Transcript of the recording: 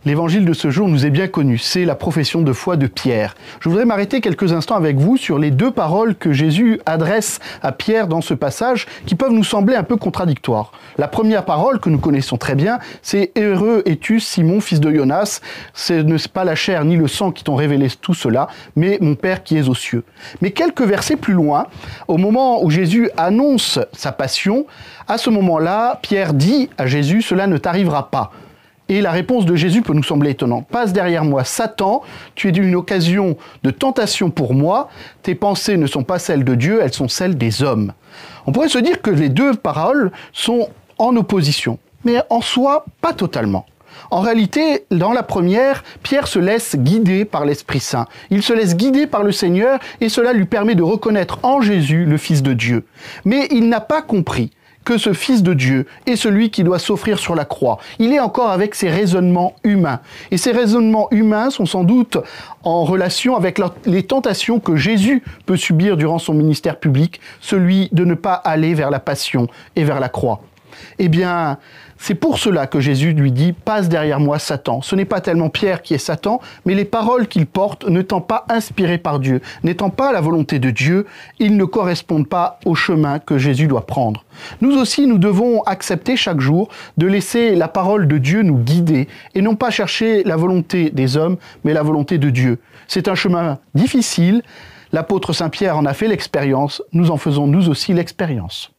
L'évangile de ce jour nous est bien connu, c'est la profession de foi de Pierre. Je voudrais m'arrêter quelques instants avec vous sur les deux paroles que Jésus adresse à Pierre dans ce passage qui peuvent nous sembler un peu contradictoires. La première parole que nous connaissons très bien, c'est « Heureux es-tu, Simon, fils de Jonas, ce n'est pas la chair ni le sang qui t'ont révélé tout cela, mais mon Père qui est aux cieux. » Mais quelques versets plus loin, au moment où Jésus annonce sa passion, à ce moment-là, Pierre dit à Jésus « Cela ne t'arrivera pas ». Et la réponse de Jésus peut nous sembler étonnante. « Passe derrière moi, Satan, tu es une occasion de tentation pour moi, tes pensées ne sont pas celles de Dieu, elles sont celles des hommes. » On pourrait se dire que les deux paroles sont en opposition, mais en soi, pas totalement. En réalité, dans la première, Pierre se laisse guider par l'Esprit Saint. Il se laisse guider par le Seigneur et cela lui permet de reconnaître en Jésus le Fils de Dieu. Mais il n'a pas compris que ce Fils de Dieu est celui qui doit s'offrir sur la croix. Il est encore avec ses raisonnements humains. Et ces raisonnements humains sont sans doute en relation avec les tentations que Jésus peut subir durant son ministère public, celui de ne pas aller vers la passion et vers la croix. Eh bien, c'est pour cela que Jésus lui dit « Passe derrière moi, Satan ». Ce n'est pas tellement Pierre qui est Satan, mais les paroles qu'il porte, n'étant pas inspirées par Dieu, n'étant pas la volonté de Dieu, ils ne correspondent pas au chemin que Jésus doit prendre. Nous aussi, nous devons accepter chaque jour de laisser la parole de Dieu nous guider et non pas chercher la volonté des hommes, mais la volonté de Dieu. C'est un chemin difficile. L'apôtre Saint Pierre en a fait l'expérience. Nous en faisons nous aussi l'expérience.